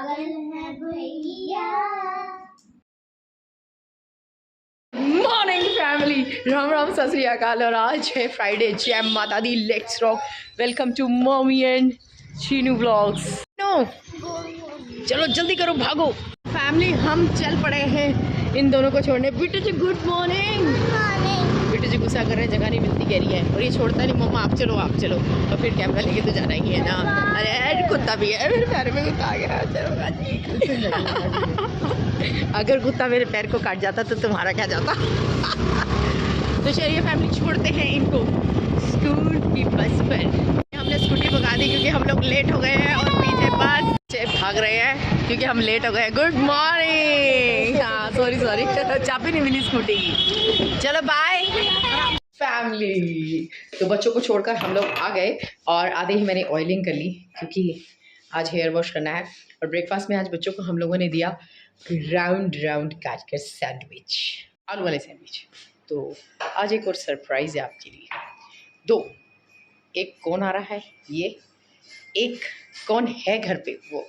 पागल है भैया। मॉर्निंग फैमिली, राम राम सत श्री अकाल। और आज है फ्राइडे। जय माता दी, let's rock. Welcome to mummy and Cheenu vlogs. No चलो जल्दी करो, भागो फैमिली। हम चल पड़े हैं इन दोनों को छोड़ने। बिट्टू जी गुड मॉर्निंग। बिट्टू जी गुस्सा कर रहे हैं, जगह नहीं मिलती कह रही है, और ये छोड़ता नहीं, मम्मा आप चलो आप चलो। और फिर कैमरा लेके तो जाना ही है ना। अरे कुत्ता भी है, मेरे पैर में कुत्ता आ गया। अगर कुत्ता मेरे पैर को काट जाता तो तुम्हारा क्या जाता। तो चलिए फैमिली, छोड़ते हैं इनको स्कूल की बस पर। हमने स्कूटी भगा दी क्योंकि हम लोग लेट हो गए हैं, और पीछे बस भाग रहे हैं क्योंकि हम लेट हो गए। Good morning. हाँ सॉरी चाबी नहीं मिली स्कूटी की। चलो बाय फैमिली। तो बच्चों को छोड़कर हम लोग आ गए, और आधे ही मैंने ऑयलिंग कर ली क्योंकि आज हेयर वॉश करना है। और ब्रेकफास्ट में आज बच्चों को हम लोगों ने दिया राउंड काट कर सैंडविच, आलू वाले सैंडविच। तो आज एक और सरप्राइज़ है आपके लिए। दो, एक कौन आ रहा है ये, एक कौन है घर पे वो।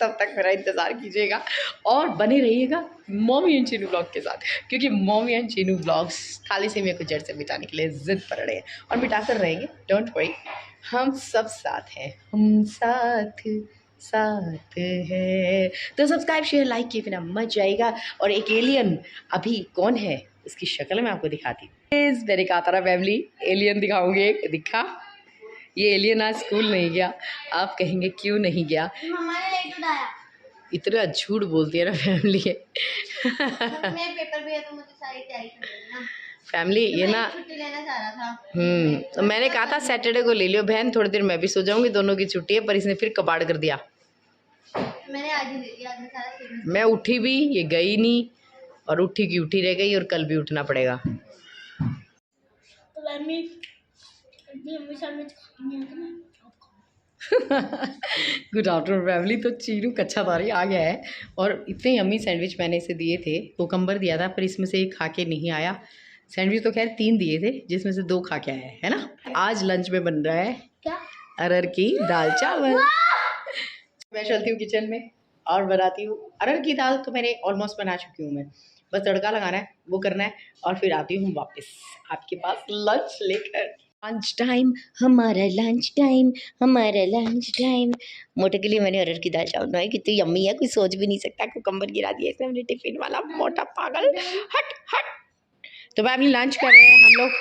तब तक मेरा इंतज़ार कीजिएगा और बने रहिएगा मम्मी एंड चीनू ब्लॉग के साथ, क्योंकि मम्मी एंड चीनू ब्लॉग्स खाली से मेरे को जड़ से मिटाने के लिए ज़िद पड़ रहे हैं, और मिटा कर रहेंगे। डोंट वरी, हम सब साथ हैं, हम साथ साथ है। तो सब्सक्राइब शेयर लाइक किए बिना मत जाएगा। और एक एलियन अभी कौन है उसकी शक्ल मैं आपको दिखाती हूँ। मैंने कहा था ना फैमिली, एलियन दिखाऊंगी। एक दिखा, ये एलियन आज स्कूल नहीं गया। आप कहेंगे क्यों नहीं गया, इतना झूठ बोलती है ना फैमिली। पेपर भी है तो मुझे सारी तैयारी करनी है ना फैमिली। ये ना छुट्टी लेना चाह रहा था। तो मैंने कहा था सैटरडे को ले लियो बहन, थोड़ी देर मैं भी सो जाऊंगी, दोनों की छुट्टी है। पर इसने फिर कबाड़ कर दिया। मैंने आज ही ले लिया, आज सारा मैं उठी भी, ये गई नहीं, और उठी की उठी रह गई, और कल भी उठना पड़ेगा। Good afternoon family. तो चीनू कच्छादारी आ गया है, और इतने यम्मी सैंडविच मैंने इसे दिए थे। कोकम्बर दिया था पर इसमें से एक खा के नहीं आया। सैंडविच तो खैर 3 दिए थे, जिसमें से 2 खा के आया है ना। आज लंच में बन रहा है क्या, अरहर की दाल चावल। मैं चलती हूँ किचन में और बनाती हूँ अरहर की दाल। तो मैंने ऑलमोस्ट बना चुकी हूँ मैं, बस तड़का लगाना है, वो करना है, और फिर आती हूँ वापस आपके पास लंच लेकर। लंच टाइम, हमारा लंच टाइम, हमारा लंच टाइम। मोटे के लिए मैंने अरहर की दाल चावल बनाई, कितनी यम्मी है, कोई सोच भी नहीं सकता। कुकम्बर गिरा दिया इसने हमने टिफिन वाला, मोटा पागल। हट हट। तो फैमिली लंच कर रहे हैं हम लोग।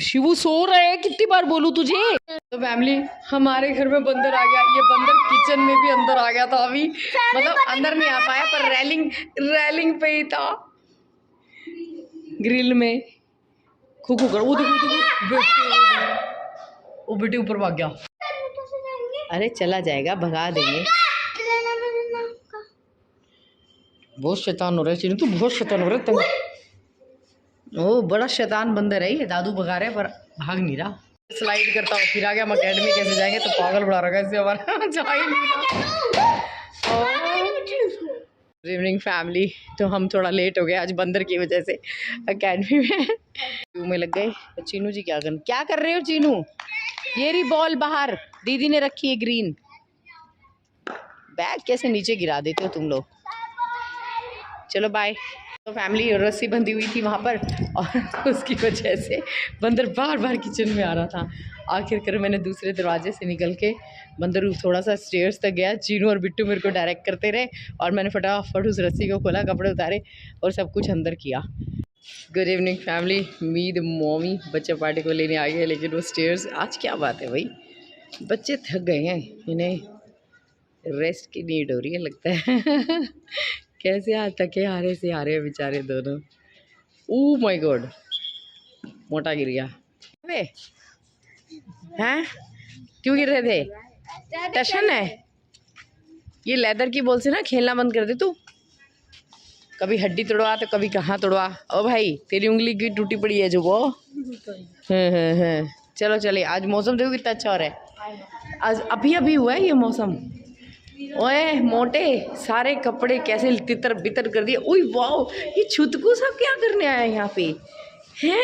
शिवू सो रहे हैं, कितनी बार बोलूं तुझे। तो फैमिली, हमारे घर में बंदर आ गया। ये बंदर किचन में भी अंदर आ गया था अभी, मतलब अंदर नहीं आ पाया, पर रेलिंग पे ही था, ग्रिल में। खूखू कर, वो बेटे ऊपर भाग गया। अरे चला जाएगा, भगा देंगे। बहुत शैतान हो रहा है चीनू, तू बहुत शैतान हो रहा है। ओ बड़ा शैतान बंदर है ये। दादू भगा रहे पर भाग नहीं रहा। स्लाइड करता हूँ, फिर आ गया। हम अकेडमी कैसे जाएंगे, तो पागल बढ़ा रखा है इससे हमारा। जा ही नहीं रहा। Good evening family. तो हम थोड़ा लेट हो गए आज बंदर की वजह से अकेडमी में। क्यों में लग गए। तो चीनू जी क्या कर रहे हो चीनू। ये रही बॉल बाहर, दीदी ने रखी है ग्रीन। बैग कैसे नीचे गिरा देते हो तुम लोग। चलो बाय। तो फैमिली रस्सी बंधी हुई थी वहाँ पर, और उसकी वजह से बंदर बार बार किचन में आ रहा था। आखिरकार मैंने दूसरे दरवाजे से निकल के, बंदर थोड़ा सा स्टेयर्स तक गया। चीनू और बिट्टू मेरे को डायरेक्ट करते रहे, और मैंने फटाफट उस रस्सी को खोला, कपड़े उतारे, और सब कुछ अंदर किया। Good evening family. Me the mommy बच्चा पार्टी को लेने आ गए, लेकिन वो स्टेयर्स, आज क्या बात है भाई, बच्चे थक गए हैं, इन्हें रेस्ट की नीड हो रही है लगता है। कैसे आज थके हारे से हारे बेचारे दोनों। ओह माय गॉड, मोटा गिर गया। वे हैं क्यों गिर रहे थे। टशन है ये, लेदर की बॉल से ना खेलना बंद कर दे तू। कभी हड्डी तोड़वा तो कभी कहाँ तोड़वा। ओ भाई तेरी उंगली की टूटी पड़ी है जो वो। चलो चले। आज मौसम देखो कितना अच्छा हो रहा है। आज अभी हुआ है ये मौसम। ओए मोटे, सारे कपड़े कैसे तितर बितर कर दिए। ओए वाओ, ये छुतकू सब क्या करने आया है यहाँ पे हैं।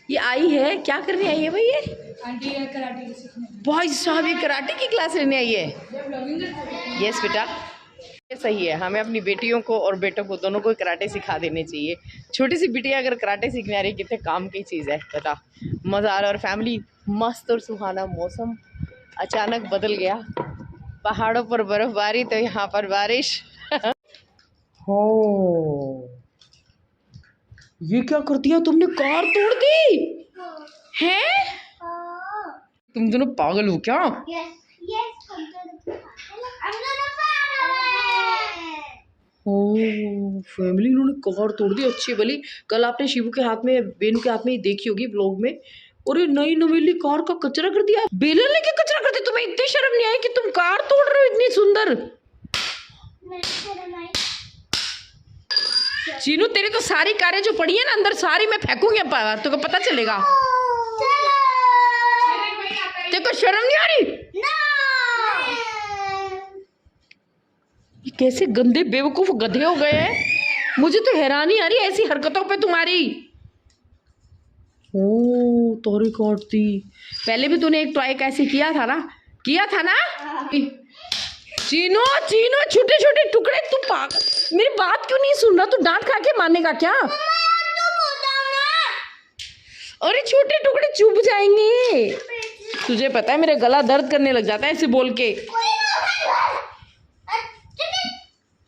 ये आई है क्या करने आई है भाई। ये कराटे भाई साहब, ये कराटे की क्लास लेने आई है। यस बेटा, ये सही है, हमें अपनी बेटियों को और बेटों को दोनों को कराटे सिखा देने चाहिए। छोटी सी बिटिया अगर कराटे सीखने आ रही है, कितने काम की चीज़ है, बता। मज़ा आ रहा है। और फैमिली मस्त और सुहाना मौसम अचानक बदल गया, पहाड़ों पर बर्फबारी तो यहाँ पर बारिश। हो ये क्या कर दिया तुमने, कार तोड़ दी है? तुम दोनों पागल हो क्या? ओह फैमिली, इन्होंने कार तोड़ दी अच्छी भली। कल आपने शिवू के हाथ में, बेनू के हाथ में देखी होगी व्लॉग में। और ये नई नवेली कार का कचरा कर दिया। बेलन लेके कचरा करते, तुम्हें इतनी शर्म नहीं आई कि तुम कार तोड़ रहे हो इतनी सुंदर? चीनू तेरी तो सारी कारें जो पड़ी है ना अंदर, सारी मैं फेंकूंगी बाहर, तुमको पता चलेगा। तेरे को शर्म नहीं आ रही? ये कैसे गंदे बेवकूफ गधे हो गए हैं, मुझे तो हैरानी आ रही है ऐसी हरकतों पे तुम्हारी। ओ तोरी काटती, पहले भी तूने एक टॉय कैसे किया था ना, चीनो चीनो छोटे छोटे टुकड़े, तू पागल, मेरी बात क्यों नहीं सुन रहा? तू डांट खा के मानेगा क्या? अरे छोटे टुकड़े चुभ जाएंगे। तुझे पता है मेरा गला दर्द करने लग जाता है ऐसे बोल के।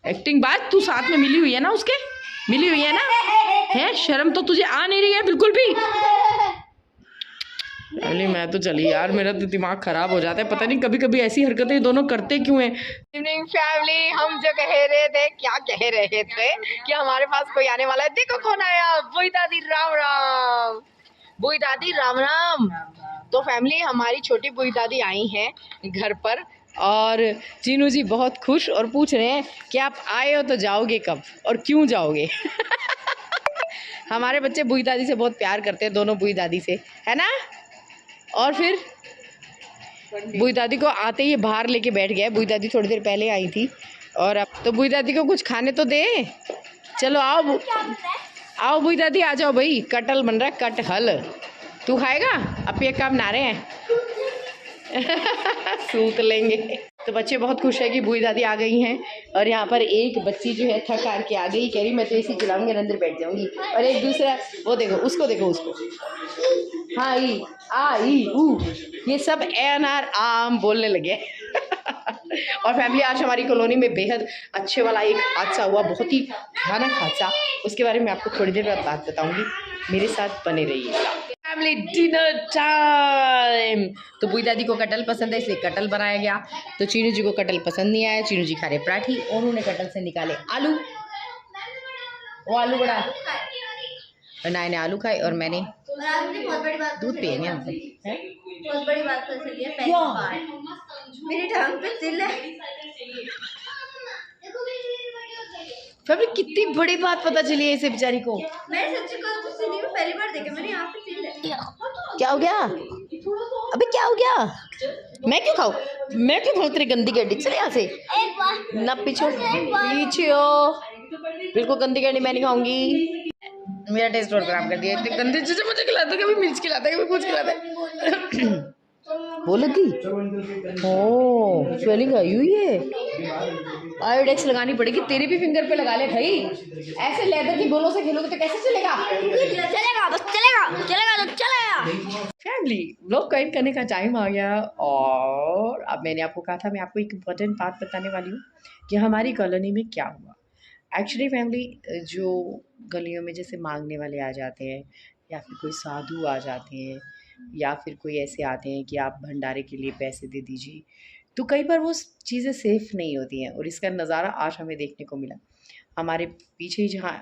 एक्टिंग बात, तू साथ में मिली हुई है ना उसके, मिली हुई है ना, है शर्म तो तुझे आ नहीं रही है बिल्कुल भी? अरे मैं तो चली यार, मेरा तो दिमाग खराब हो जाता है, पता नहीं कभी कभी ऐसी हरकतें दोनों करते क्यों हैं। इवनिंग फैमिली, हम जो कह रहे थे, क्या कह रहे थे कि हमारे पास कोई आने वाला है। देखो कौन आया, बुई दादी राम राम, बुई दादी राम राम। तो फैमिली हमारी छोटी बुई दादी आई हैं घर पर, और चीनू जी बहुत खुश और पूछ रहे हैं कि आप आए हो तो जाओगे कब और क्यों जाओगे। हमारे बच्चे बुई दादी से बहुत प्यार करते हैं, दोनों बुई दादी से, है ना? और फिर बुई दादी को आते ही बाहर लेके बैठ गया। बुई दादी थोड़ी देर पहले आई थी, और अब तो बुई दादी को कुछ खाने तो दे। चलो आओ आओ बुई दादी आ जाओ भाई, कटहल बन रहा है, कटहल तू खाएगा? अब ये काम ना रहे हैं। सूत लेंगे। तो बच्चे बहुत खुश है कि बुई दादी आ गई हैं, और यहाँ पर एक बच्ची जो है थक हार के आ गई, कह रही मैं तो ऐसे खिलाऊंगी, अंदर बैठ जाऊंगी। और एक दूसरा वो देखो उसको, देखो उसको, हाँ ई आ ई ऊ, ये सब एन आर आम बोलने लगे। और फैमिली आज हमारी कॉलोनी में बेहद अच्छे वाला एक हादसा हुआ, बहुत ही भयानक हादसा, उसके बारे में आपको थोड़ी देर बाद बात बताऊंगी, मेरे साथ बने रहिए। Family dinner time. तो बुई दादी को कटहल पसंद है इसलिए कटहल बनाया गया। तो चीनू जी को कटहल पसंद नहीं आया, चीनू जी खा रहे पराठी, और उन्होंने कटहल से निकाले आलू। वो आलू बड़ा, नाय ने आलू खाए और मैंने बहुत बड़ी बात दूध पिए। बहुत बड़ी बात कर चली है, पहली बार मेरी टांग पे तिल है। फैमिली कितनी बड़ी बात पता चली है इसे बेचारी को। मैं सच्ची कहूं तो जिंदगी में पहली बार देखा मैंने, यहाँ पे तिल है। क्या हो गया अबे, क्या हो गया? मैं क्यों खाऊं, मैं क्यों खाऊं तेरी गंदी गड्डी? चले यहाँ से ना, पीछे पीछे हो, बिल्कुल गंदी गड्डी मैं नहीं खाऊंगी। मेरा टेस्ट और खराब कर दिया, इतनी गंदी चीजें मुझे खिलाता, कभी मिर्च खिलाता है, कभी कुछ खिलाता है। वो लगी ओ स्वेलिंग आई हुई है, आयोडेक्स लगानी पड़ेगी। तेरे भी फिंगर पे लगा ले भाई, ऐसे लेदर की बोलों से खेलोगे तो कैसे चलेगा? चलेगा बस, चलेगा चलेगा तो चलेगा। फैमिली व्लॉग का एंड करने का टाइम आ गया, और अब मैंने आपको कहा था मैं आपको एक इम्पोर्टेंट बात बताने वाली हूँ कि हमारी कॉलोनी में क्या हुआ। एक्चुअली फैमिली जो गलियों में जैसे मांगने वाले आ जाते हैं, या फिर कोई साधु आ जाते हैं, या फिर कोई ऐसे आते हैं कि आप भंडारे के लिए पैसे दे दीजिए, तो कई बार वो चीज़ें सेफ़ नहीं होती हैं। और इसका नज़ारा आज हमें देखने को मिला। हमारे पीछे ही जहाँ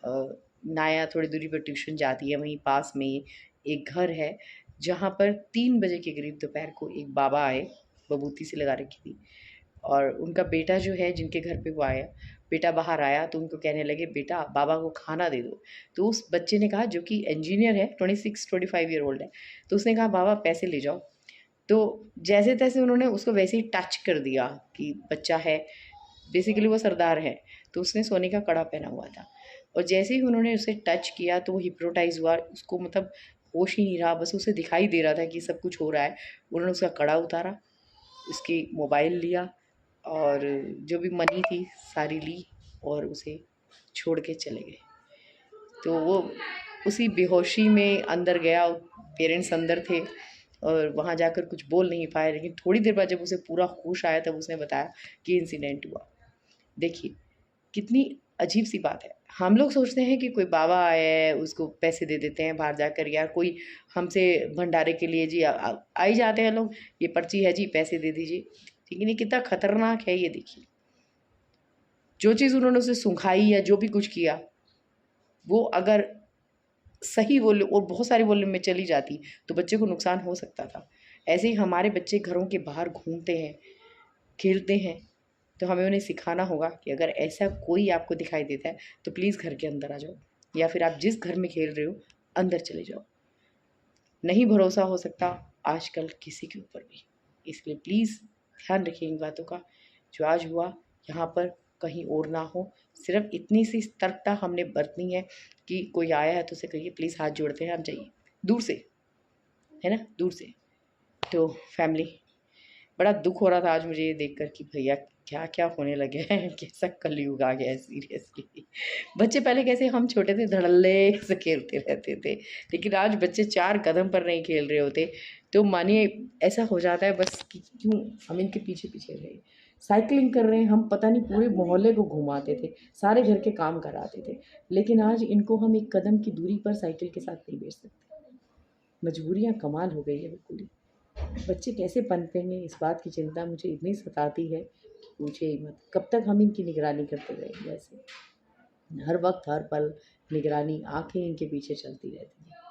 नाया थोड़ी दूरी पर ट्यूशन जाती है, वहीं पास में एक घर है जहाँ पर 3 बजे के करीब दोपहर को एक बाबा आए, बबूती से लगा रखी थी, और उनका बेटा जो है जिनके घर पे वो आया, बेटा बाहर आया तो उनको कहने लगे बेटा बाबा को खाना दे दो। तो उस बच्चे ने कहा, जो कि इंजीनियर है, 26-25 ईयर ओल्ड है, तो उसने कहा बाबा पैसे ले जाओ। तो जैसे तैसे उन्होंने उसको वैसे ही टच कर दिया कि बच्चा है, बेसिकली वो सरदार है, तो उसने सोने का कड़ा पहना हुआ था, और जैसे ही उन्होंने उसे टच किया तो वो हिप्नोटाइज हुआ, उसको मतलब होश ही नहीं रहा, बस उसे दिखाई दे रहा था कि सब कुछ हो रहा है। उन्होंने उसका कड़ा उतारा, उसकी मोबाइल लिया, और जो भी मनी थी सारी ली और उसे छोड़ के चले गए। तो वो उसी बेहोशी में अंदर गया, पेरेंट्स अंदर थे और वहाँ जाकर कुछ बोल नहीं पाए, लेकिन थोड़ी देर बाद जब उसे पूरा होश आया तब उसने बताया कि इंसिडेंट हुआ। देखिए कितनी अजीब सी बात है। हम लोग सोचते हैं कि कोई बाबा आया है उसको पैसे दे देते हैं बाहर जाकर, या कोई हमसे भंडारे के लिए जी आ ही जाते हैं लोग, ये पर्ची है जी पैसे दे दीजिए। लेकिन ये कितना खतरनाक है ये देखिए। जो चीज़ उन्होंने उसे सुखाई या जो भी कुछ किया वो अगर सही वॉल्यूम और बहुत सारी वॉल्यूम में चली जाती तो बच्चे को नुकसान हो सकता था। ऐसे ही हमारे बच्चे घरों के बाहर घूमते हैं, खेलते हैं, तो हमें उन्हें सिखाना होगा कि अगर ऐसा कोई आपको दिखाई देता है तो प्लीज़ घर के अंदर आ जाओ, या फिर आप जिस घर में खेल रहे हो अंदर चले जाओ। नहीं भरोसा हो सकता आजकल किसी के ऊपर भी, इसलिए प्लीज़ ध्यान रखिए इन बातों का। जो आज हुआ यहाँ पर कहीं और ना हो। सिर्फ इतनी सी सतर्कता हमने बरतनी है कि कोई आया है तो उसे कहिए प्लीज़ हाथ जोड़ते हैं आप जाइए, दूर से, है ना, दूर से। तो फैमिली, बड़ा दुख हो रहा था आज मुझे ये देखकर कि भैया क्या क्या होने लगे हैं, कैसा कलयुग आ गया है सीरियसली। बच्चे पहले कैसे हम छोटे थे धड़ल्ले से खेलते रहते थे, लेकिन आज बच्चे 4 कदम पर नहीं खेल रहे होते। तो मानिए ऐसा हो जाता है बस कि क्यों हम इनके पीछे पीछे रहे। साइकिलिंग कर रहे हैं हम, पता नहीं पूरे मोहल्ले को घुमाते थे, सारे घर के काम कराते थे, लेकिन आज इनको हम 1 कदम की दूरी पर साइकिल के साथ नहीं भेज सकते। मजबूरियाँ कमाल हो गई है बिल्कुल ही। बच्चे कैसे पनपेंगे इस बात की चिंता मुझे इतनी सताती है कि पूछे ही मत। कब तक हम इनकी निगरानी करते रहेंगे ऐसे, हर वक्त हर पल निगरानी, आंखें इनके पीछे चलती रहती हैं।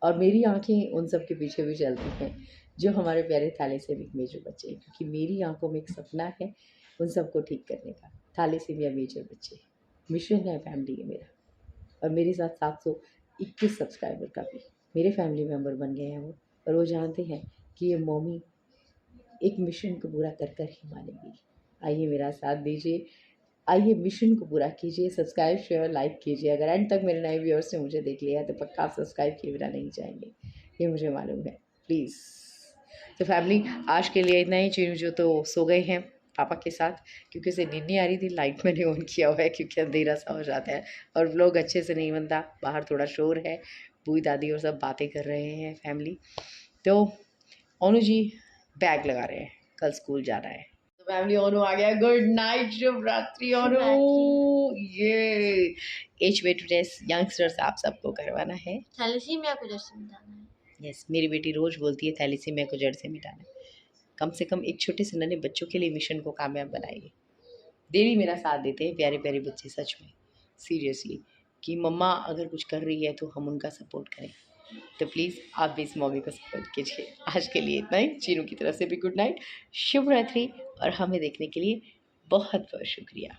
और मेरी आंखें उन सब के पीछे भी चलती हैं जो हमारे प्यारे थैलेसीमिक मेजर बच्चे हैं, क्योंकि मेरी आंखों में एक सपना है उन सबको ठीक करने का। थैलेसीमिया मेजर बच्चे मिशन है फैमिली है मेरा, और मेरे साथ 721 सब्सक्राइबर का भी मेरे फैमिली मेम्बर बन गए हैं वो, और वो जानते हैं कि ये मम्मी एक मिशन को पूरा कर कर ही मानेगी। आइए मेरा साथ दीजिए, आइए मिशन को पूरा कीजिए, सब्सक्राइब शेयर लाइक कीजिए। अगर एंड तक मेरे नए व्यूअर्स ने मुझे देख लिया है तो पक्का आप सब्सक्राइब किए बिना नहीं जाएंगे, ये मुझे मालूम है। प्लीज़ तो फैमिली आज के लिए इतना ही। चीनू जो तो सो गए हैं पापा के साथ, क्योंकि उसे नींद नहीं आ रही थी। लाइट मैंने ऑन किया हुआ है क्योंकि अंधेरा सा हो जाता है और व्लॉग अच्छे से नहीं बनता, बाहर थोड़ा शोर है, बूई दादी और सब बातें कर रहे हैं फैमिली। तो ओनू जी बैग लगा रहे हैं, कल स्कूल जाना है। तो फैमिली ओनू आ गया। गुड नाइट, शुभ रात्रि ओनू। ये एज वेट टेस्ट यंगस्टर्स आप सबको करवाना है। थैलेसीमिया को जैसे मिटाना है। यस, मेरी बेटी रोज बोलती है थैलेसीमिया को जड़ से मिटाना है। कम से कम एक छोटे से नन्हे बच्चों के लिए मिशन को कामयाब बनाइए। डेली मेरा साथ देते हैं प्यारे प्यारे बच्चे, सच में सीरियसली, कि मम्मा अगर कुछ कर रही है तो हम उनका सपोर्ट करें। तो प्लीज़ आप भी इस मॉमी को सपोर्ट कीजिए। आज के लिए इतना ही। चीनू की तरफ से भी गुड नाइट, शुभ रात्रि, और हमें देखने के लिए बहुत बहुत शुक्रिया।